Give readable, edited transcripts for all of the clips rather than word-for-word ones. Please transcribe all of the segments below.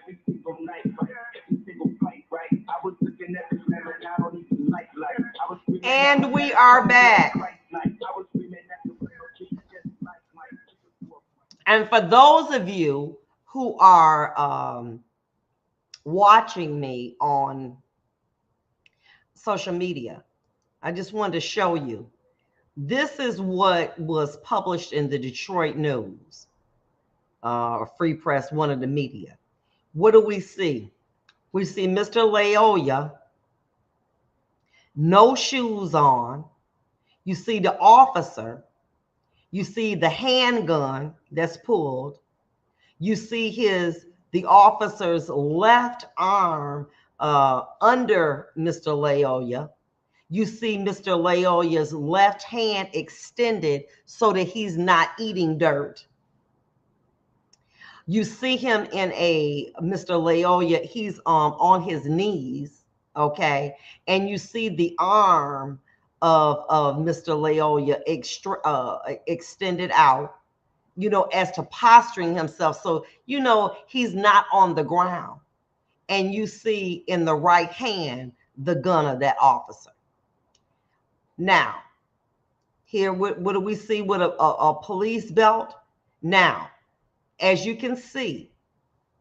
every single night, every single fight, right? I was looking at the camera, and I don't even like. I was screaming And we are back. like I was screaming at the real Jesus, like Mike. And for those of you who are watching me on social media, I just wanted to show you. This is what was published in the Detroit News, Free Press, one of the media. What do we see? We see Mr. Laoya, no shoes on. You see the officer. You see the handgun that's pulled. You see the officer's left arm under Mr. Laoya. You see Mr. Laoya's left hand extended so that he's not eating dirt. You see him in Mr. Laoya, he's on his knees, okay? And you see the arm of Mr. Laoya extended out, as to posturing himself. So, he's not on the ground. And you see in the right hand the gun of that officer. Now, here, what do we see with a police belt? Now, as you can see,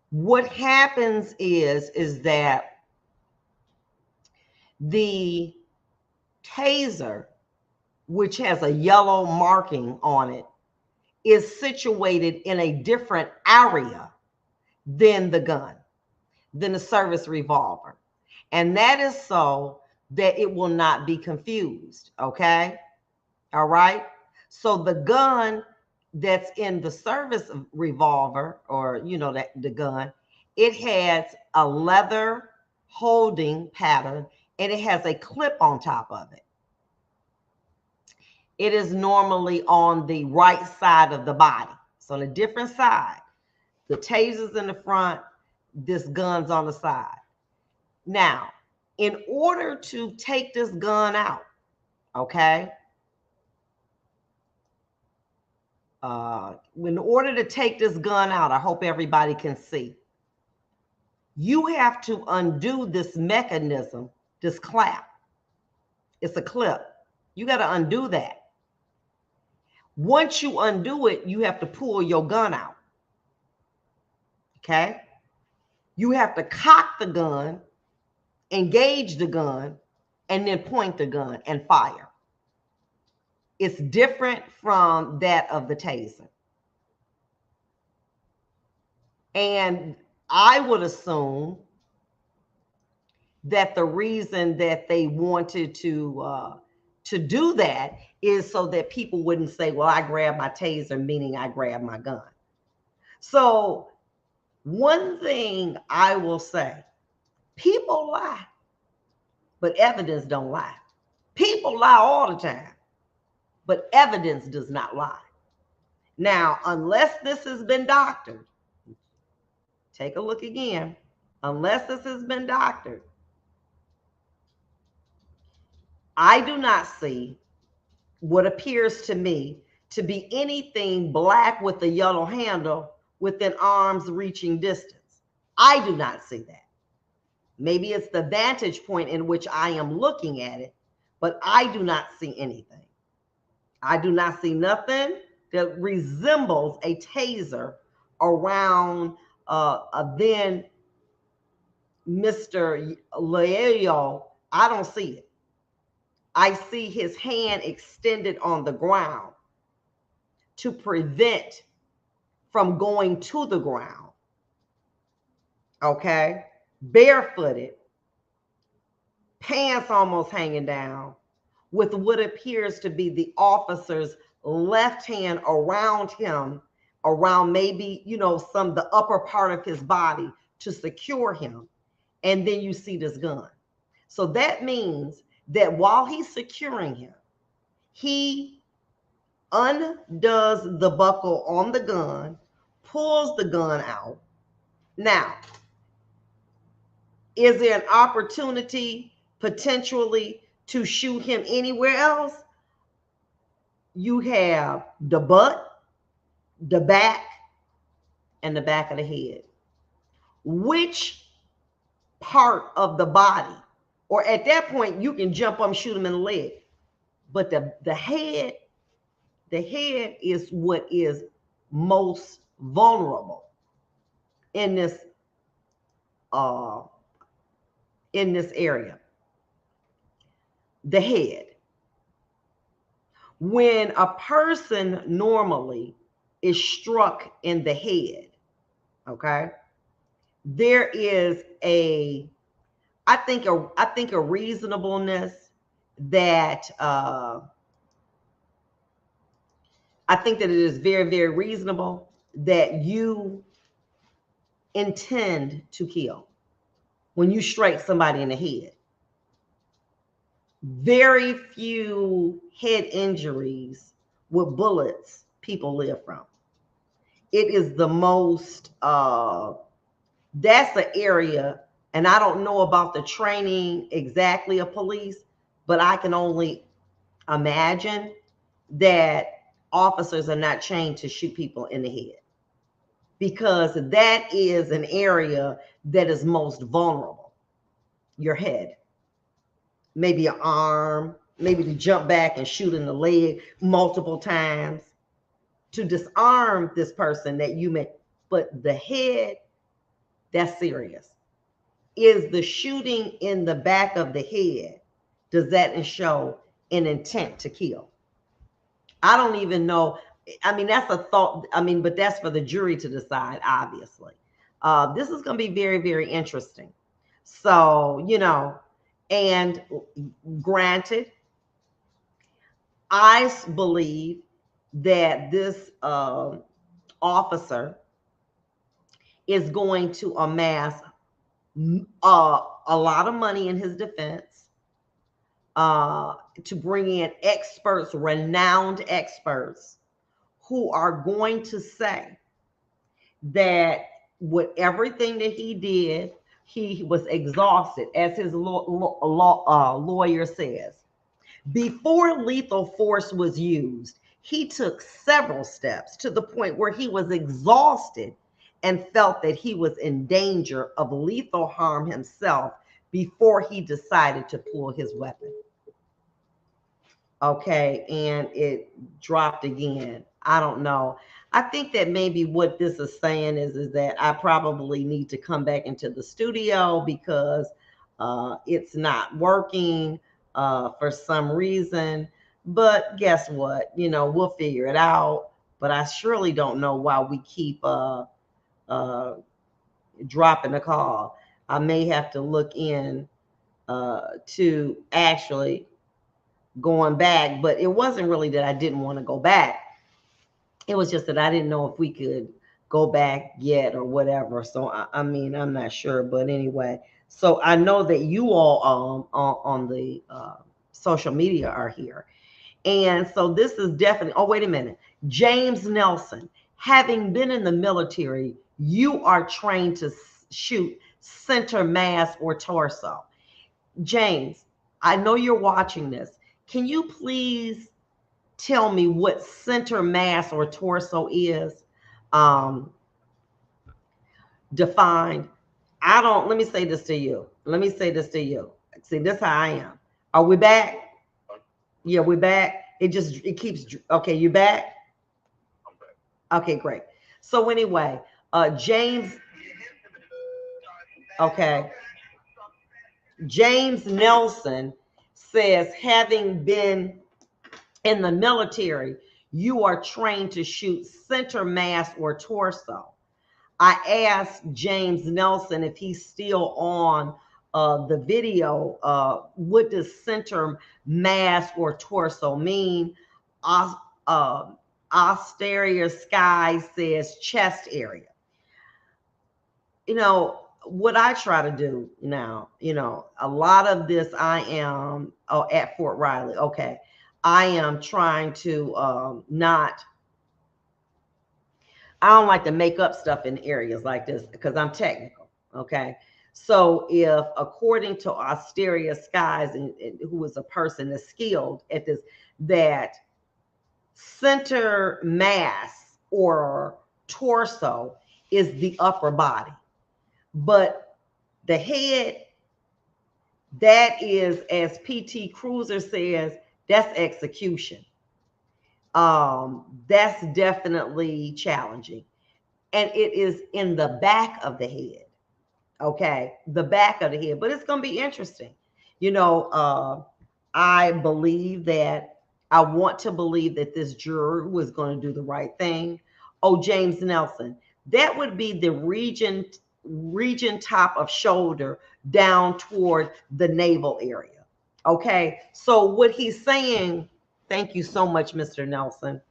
what happens is that the taser, which has a yellow marking on it, is situated in a different area than the gun, than the service revolver. And that is so that it will not be confused, okay? All right? So the gun that's in the service revolver, or that the gun, it has a leather holding pattern and it has a clip on top of it. It is normally on the right side of the body. So on a different side. The taser's in the front, this gun's on the side. Now, in order to take this gun out, okay, in order to take this gun out, I hope everybody can see, you have to undo this mechanism, this clap. It's a clip. You got to undo that. Once you undo it, you have to pull your gun out. Okay? You have to cock the gun, engage the gun, and then point the gun and fire. It's different from that of the taser. And I would assume that the reason that they wanted to do that is so that people wouldn't say, well, I grabbed my taser, meaning I grabbed my gun. So one thing I will say, people lie, but evidence don't lie. People lie all the time, but evidence does not lie. Now, unless this has been doctored, take a look again. Unless this has been doctored, I do not see what appears to me to be anything black with a yellow handle within arm's reaching distance. I do not see that. Maybe it's the vantage point in which I am looking at it, but I do not see anything. I do not see nothing that resembles a taser around then Mr. Leo. I don't see it. I see his hand extended on the ground to prevent from going to the ground. Okay? Barefooted, pants almost hanging down, with what appears to be the officer's left hand around him, around maybe, some the upper part of his body to secure him. And then you see this gun. So that means that while he's securing him, he undoes the buckle on the gun, pulls the gun out. Now, is there an opportunity potentially to shoot him anywhere else? You have the butt, the back, and the back of the head. which part of the body, or at that point you can jump up and shoot him in the leg. But the head is what is most vulnerable in this uh in this area. The head. When a person normally is struck in the head, okay, there is I think a reasonableness that I think that it is very, very reasonable that you intend to kill when you strike somebody in the head. Very few head injuries with bullets people live from. It is the most, that's the area, and I don't know about the training exactly of police, but I can only imagine that officers are not trained to shoot people in the head, because that is an area that is most vulnerable. Your head, maybe your arm, maybe to jump back and shoot in the leg multiple times to disarm this person that you met. But the head, that's serious. Is the shooting in the back of the head, does that show an intent to kill? I don't even know. I mean, that's a thought. I mean, but that's for the jury to decide, obviously. This is going to be very, very interesting. So, and granted, I believe that this officer is going to amass a lot of money in his defense, to bring in experts, renowned experts, who are going to say that with everything that he did, he was exhausted, as his lawyer says. Before lethal force was used, he took several steps to the point where he was exhausted and felt that he was in danger of lethal harm himself before he decided to pull his weapon. Okay, and it dropped again. I don't know. I think that maybe what this is saying is that I probably need to come back into the studio because it's not working for some reason. But guess what? We'll figure it out. But I surely don't know why we keep dropping the call. I may have to look in to actually going back, but it wasn't really that I didn't want to go back. It was just that I didn't know if we could go back yet or whatever. So I mean, I'm not sure, but anyway. So I know that you all on the social media are here, and so this is definitely. Oh, wait a minute, James Nelson. Having been in the military, you are trained to shoot center mass or torso. James, I know you're watching this. Can you please tell me what center mass or torso is defined? Let me say this to you. See, this how I am. Are we back? Yeah, we're back. It keeps, okay, you back? Okay, great. So anyway, James, okay. James Nelson says, having been in the military, you are trained to shoot center mass or torso. I asked James Nelson if he's still on the video. What does center mass or torso mean? Austerior Sky says chest area. What I try to do now, a lot of this I am at Fort Riley. Okay. I am trying to I don't like to make up stuff in areas like this because I'm technical. Okay. So if according to Austeria Skies, and who is a person that's skilled at this, that center mass or torso is the upper body. But the head, that is, as PT Cruiser says, that's execution. That's definitely challenging. And it is in the back of the head. Okay, the back of the head. But it's going to be interesting. You know, I believe that I want to believe that this juror was going to do the right thing. Oh, James Nelson, that would be the region top of shoulder down toward the navel area. Okay, so what he's saying, thank you so much, Mr. Nelson,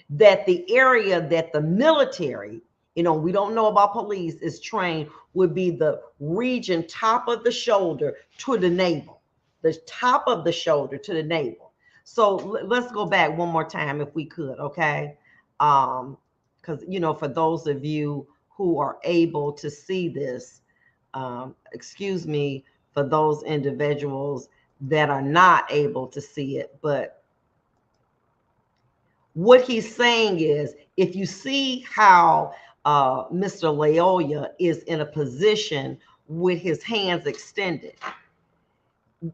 that the area that the military, we don't know about police, is trained would be the region top of the shoulder to the navel, the top of the shoulder to the navel. So let's go back one more time if we could, okay? Because, for those of you who are able to see this, excuse me for those individuals that are not able to see it, but what he's saying is, if you see how Mr. Loyola is in a position with his hands extended,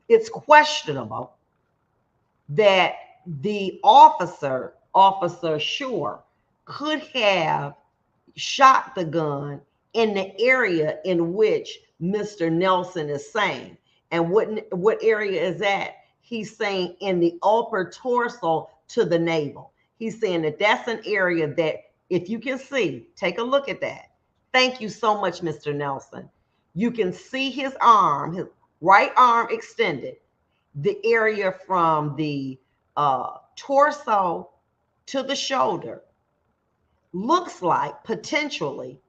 it's questionable that the Officer Shore, could have shot the gun in the area in which Mr. Nelson is saying. And what area is that? He's saying in the upper torso to the navel. He's saying that that's an area that, if you can see, take a look at that. Thank you so much, Mr. Nelson. You can see his arm, his right arm extended, the area from the torso to the shoulder. Looks like potentially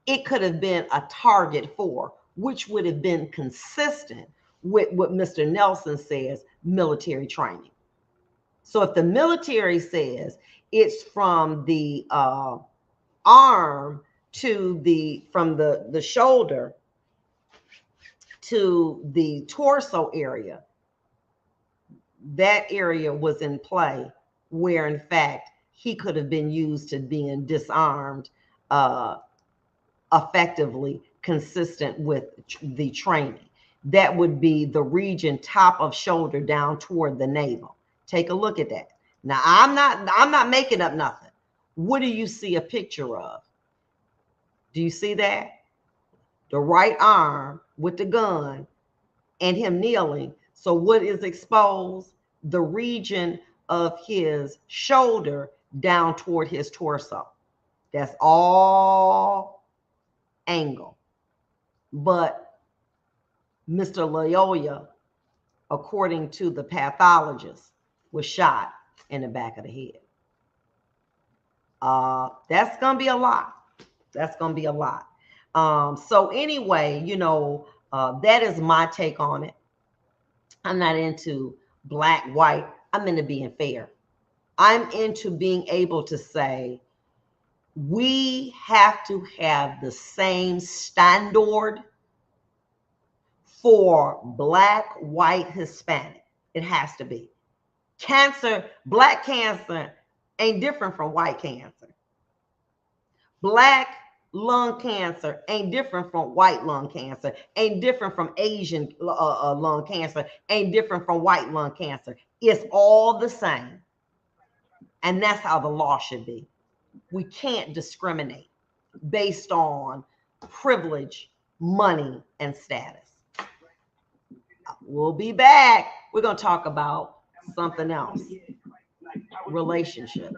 it could have been a target for, which would have been consistent with what Mr. Nelson says, military training. So if the military says it's from the arm to from the shoulder to the torso area, that area was in play, where in fact he could have been used to being disarmed effectively, consistent with the training. That would be the region top of shoulder down toward the navel. Take a look at that. Now, I'm not making up nothing. What do you see a picture of? Do you see that? The right arm with the gun and him kneeling. So what is exposed? The region of his shoulder down toward his torso. That's all angle. But Mr. Loyola, according to the pathologist, was shot in the back of the head. That's going to be a lot. That's going to be a lot. So anyway, that is my take on it. I'm not into black, white. I'm into being fair. I'm into being able to say, we have to have the same standard for black, white, Hispanic. It has to be. Cancer, black cancer ain't different from white cancer. Black lung cancer ain't different from white lung cancer, ain't different from Asian lung cancer, ain't different from white lung cancer. It's all the same. And that's how the law should be. We can't discriminate based on privilege, money, and status. We'll be back. We're going to talk about something else. Relationships.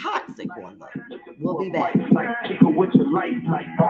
Toxic one, though. We'll be back.